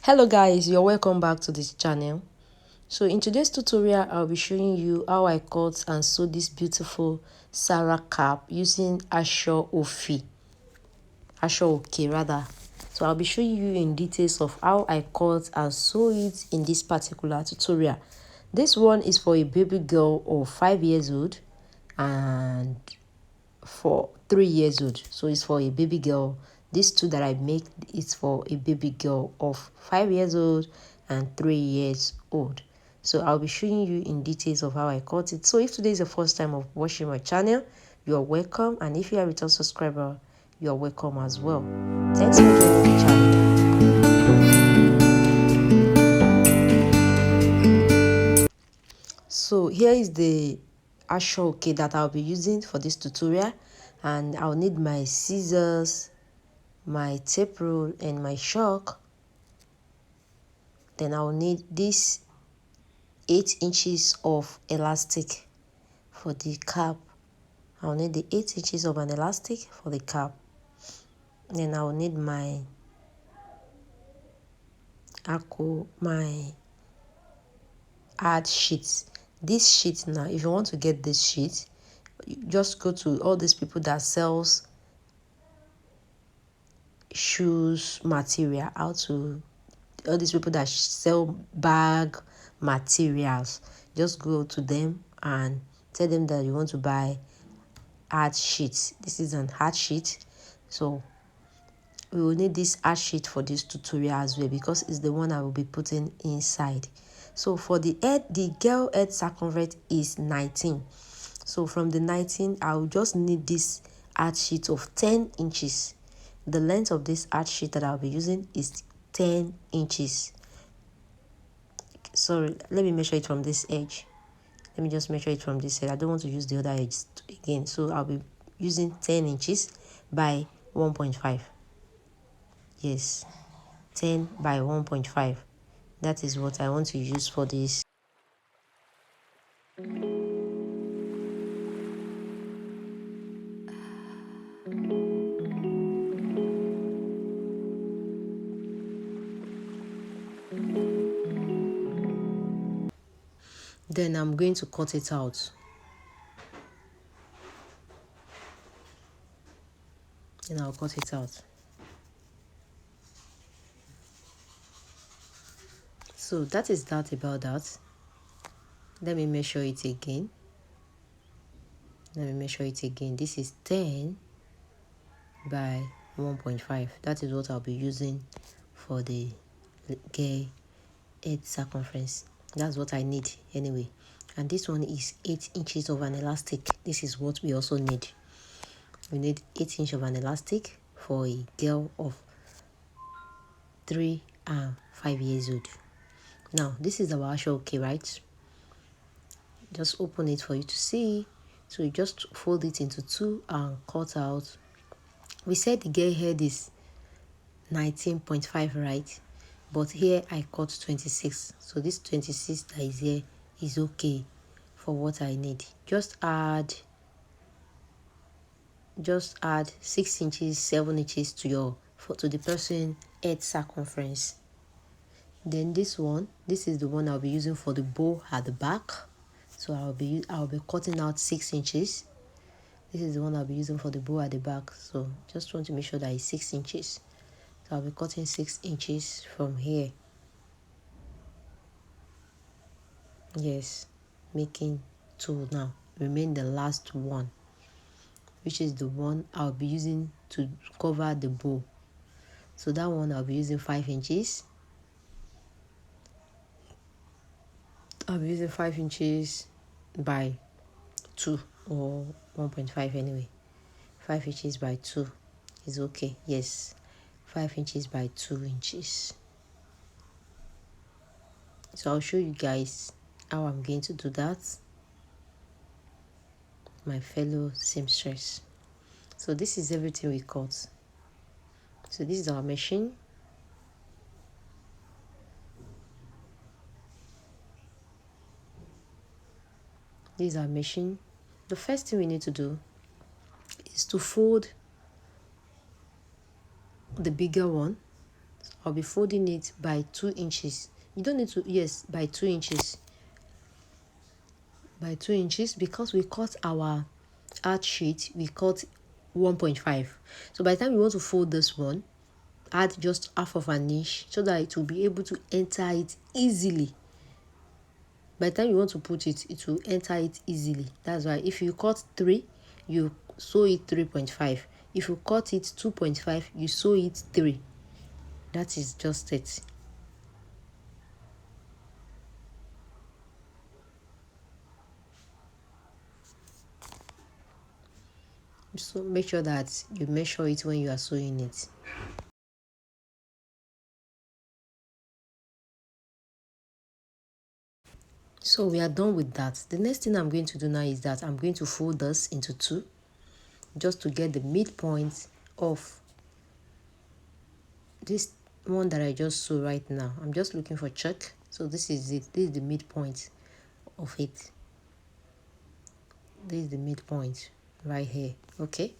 Hello guys, you're welcome back to this channel. So in today's tutorial, I'll be showing you how I cut and sew this beautiful ZARA cap using ASO OKE rather. So I'll be showing you in details of how I cut and sew it in this particular tutorial. This one is for a baby girl of 5 years old and for 3 years old. So it's for a baby girl. These two that I make is for a baby girl of 5 years old and 3 years old. So I'll be showing you in details of how I cut it. So if today is the first time of watching my channel, you're welcome, and if you are a return subscriber, you're welcome as well. Thanks for joining the channel. So here is the ASO OKE that I'll be using for this tutorial, and I'll need my scissors, my tape rule, and my chalk. Then I'll need this 8 inches of elastic for the cap. I'll need the 8 inches of an elastic for the cap. Then I'll need my ad sheet. This sheet, now if you want to get this sheet, you just go to all these people that sells shoes material, all these people that sell bag materials. Just go to them and tell them that you want to buy ad sheet. This is an ad sheet, so we will need this ad sheet for this tutorial as well, because it's the one I will be putting inside. So for the head, the girl head circumference is 19. So from the 19, I will just need this ad sheet of 10 inches. The length of this ad sheet that I'll be using is 10 inches. Sorry, let me measure it from this edge. Let me just measure it from this side. I don't want to use the other edge again. So I'll be using 10 inches by 1.5. Yes, 10 by 1.5. That is what I want to use for this. Then I'm going to cut it out. Then I'll cut it out. So that is that about that. Let me measure it again. This is 10 by 1.5. That is what I'll be using for the girl head circumference. That's what I need anyway. And this one is 8 inches of an elastic. This is what we also need. We need 8 inches of an elastic for a girl of 3 and 5 years old. Now this is our ASO OKE, right? Just open it for you to see. So you just fold it into 2 and cut out. We said the girl head is 19.5, right? But here I cut 26. So this 26 that is here is okay for what I need. Just add 6 inches, 7 inches to the person head circumference. Then this is the one I'll be using for the bow at the back. So I'll be cutting out 6 inches. This is the one I'll be using for the bow at the back. So just want to make sure that it's 6 inches. So I'll be cutting 6 inches from here. Yes, making 2 now. Remain the last one, which is the one I'll be using to cover the bow. So that one I'll be using 5 inches. I'll be using 5 inches by 2 or 1.5 anyway. 5 inches by 2 is okay. Yes, 5 inches by 2 inches. So I'll show you guys how I'm going to do that, my fellow seamstress. So this is everything we cut. So this is our machine. This is our machine. The first thing we need to do is to fold the bigger one I'll be folding it by 2 inches. You don't need to, yes, by 2 inches. By 2 inches, because we cut our art sheet, we cut 1.5. So by the time you want to fold this one, add just half of an inch so that it will be able to enter it easily. By the time you want to put it, it will enter it easily. That's why if you cut 3, you sew it 3.5. If you cut it 2.5, you sew it 3. That is just it. So make sure that you measure it when you are sewing it. So we are done with that. The next thing I'm going to do now is that I'm going to fold this into 2, just to get the midpoint of this one that I just sew right now. I'm just looking for check. So this is it. This is the midpoint of it. This is the midpoint right here. Okay.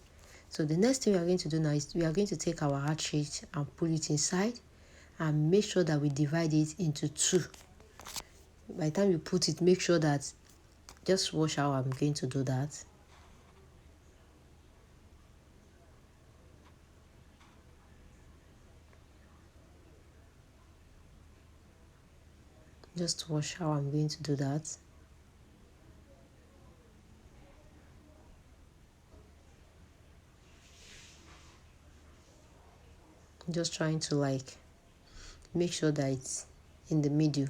So the next thing we are going to do now is we are going to take our heart sheet and pull it inside and make sure that we divide it into 2. By the time you put it, make sure that, just watch how I'm going to do that. Just watch how I'm going to do that. I'm just trying to like make sure that it's in the middle.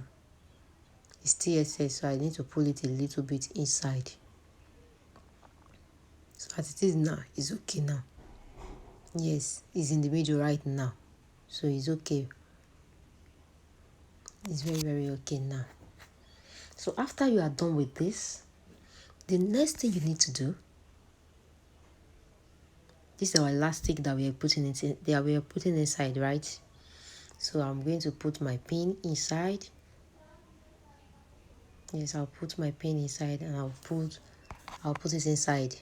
It's TSS, so I need to pull it a little bit inside. So as it is now, it's okay now. Yes, it's in the middle right now. So it's okay. It's very, very okay now. So after you are done with this, the next thing you need to do, this is our elastic that we are putting inside, right? So I'm going to put my pin inside. Yes, I'll put my pin inside and I'll put it inside.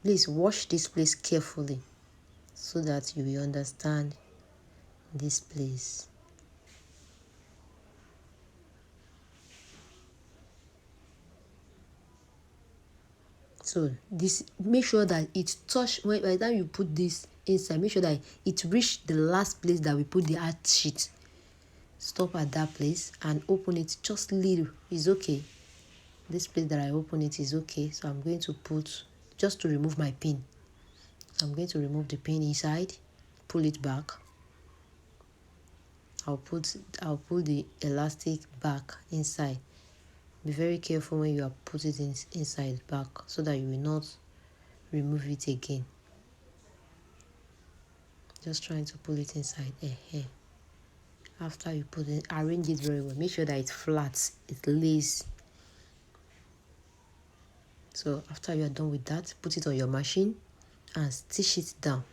Please wash this place carefully so that you will understand this place. So this, make sure that it touch, by the time you put this inside, make sure that it reach the last place that we put the art sheet. Stop at that place and open it just little. It's okay. This place that I open it is okay. So I'm going to put, just to remove my pin, I'm going to remove the pin inside, pull it back. I'll pull the elastic back inside. Be very careful when you are putting it inside back so that you will not remove it again. Just trying to pull it inside. After you put it, arrange it very well. Make sure that it's flat, it lays. So after you are done with that, put it on your machine and stitch it down.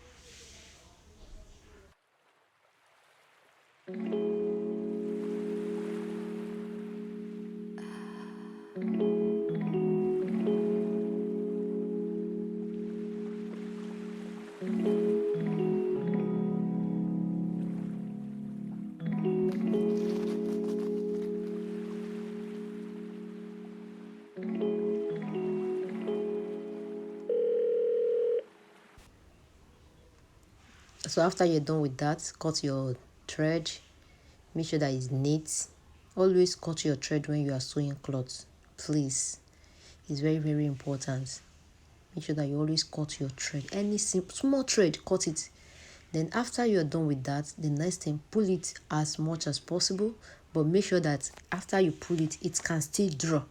So after you're done with that, cut your thread. Make sure that it's neat. Always cut your thread when you are sewing cloth, please. It's very, very important. Make sure that you always cut your thread. Any small thread, cut it. Then after you're done with that, the next thing, pull it as much as possible, but make sure that after you pull it, it can still draw.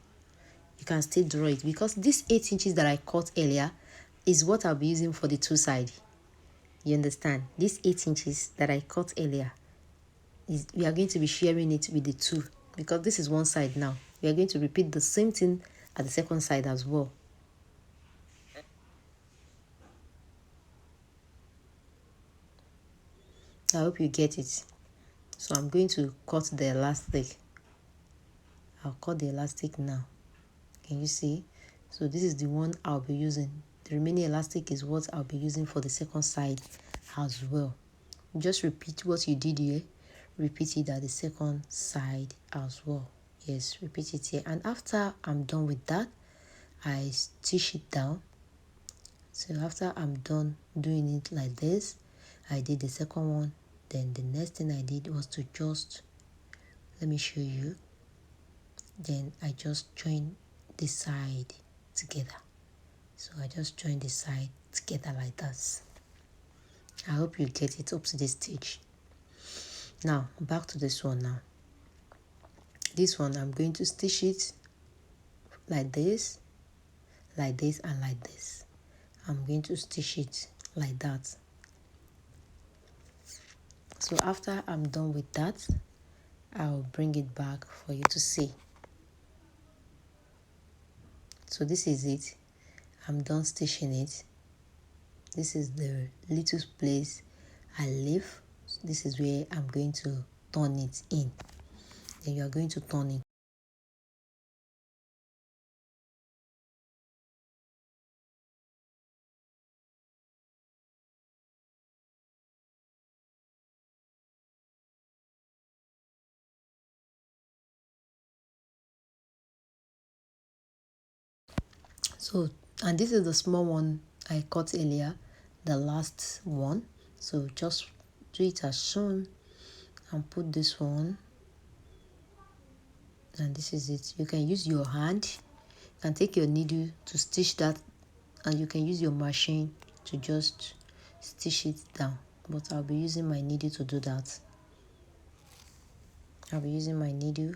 You can still draw it, because this 8 inches that I cut earlier is what I'll be using for the 2 sides. You understand? This 8 inches that I cut earlier, we are going to be sharing it with the 2, because this is one side now. We are going to repeat the same thing at the second side as well. I hope you get it. So I'm going to cut the elastic. I'll cut the elastic now. Can you see? So this is the one I'll be using. The remaining elastic is what I'll be using for the second side as well. just repeat what you did here, repeat it at the second side as well. Yes, repeat it here. And after I'm done with that, I stitch it down. So after I'm done doing it like this, I did the second one. Then the next thing I did was to just, let me show you. Then I just join the side together. So I just join the side together like this. I hope you get it up to this stage. Now back to this one now. This one I'm going to stitch it like this, and like this. I'm going to stitch it like that. So after I'm done with that, I'll bring it back for you to see. So this is it. I'm done stitching it. This is the little place I leave. This is where I'm going to turn it in. Then you are going to turn it. So, and this is the small one I cut earlier, the last one. So just do it as shown and put this one. And this is it. You can use your hand. You can take your needle to stitch that, and you can use your machine to just stitch it down. But I'll be using my needle to do that. I'll be using my needle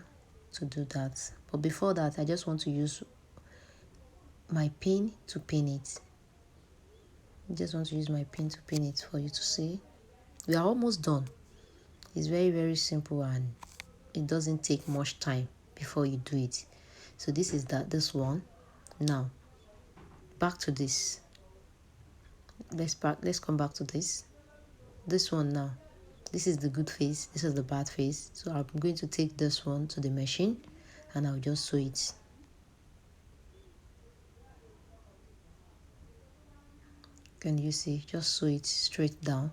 to do that. But before that, I just want to use my pin to pin it. I just want to use my pin to pin it for you to see. We are almost done. It's very, very simple, and it doesn't take much time before you do it. So this is this one. Now back to this. Let's come back to this one now. This is the good face, this is the bad face. So I'm going to take this one to the machine and I'll just sew it. Can you see? Just sew it straight down.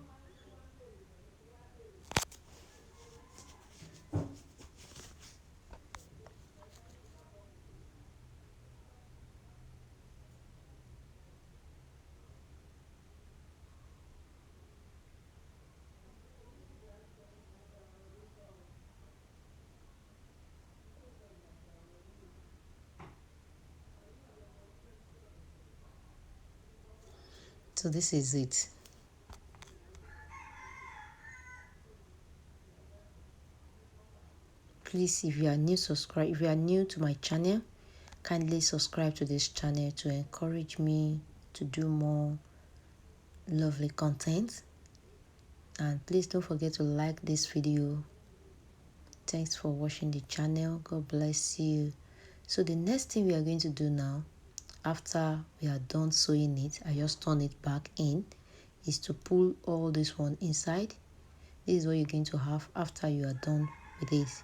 So this is it. Please, if you are new to my channel, kindly subscribe to this channel to encourage me to do more lovely content. And please don't forget to like this video. Thanks for watching the channel. God bless you. So the next thing we are going to do now, after we are done sewing it, I just turn it back in, is to pull all this one inside. This is what you're going to have after you are done with this.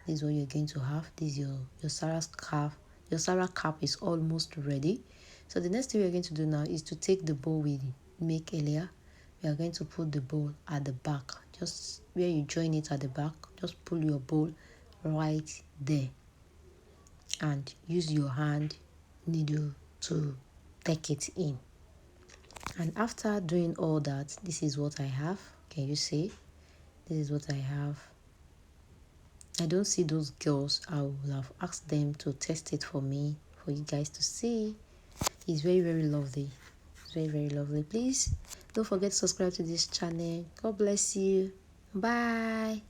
This is what you're going to have. This is your ZARA scarf. Your ZARA cap is almost ready. So the next thing we're going to do now is to take the bow we make earlier. We are going to put the bow at the back. Just where you join it at the back, just pull your bow right there. And use your hand needle to take it in. And after doing all that, this is what I have. Can you see? This is what I have. I don't see those girls. I would have asked them to test it for me, for you guys to see. It's very, very lovely. It's very, very lovely. Please don't forget to subscribe to this channel. God bless you. Bye.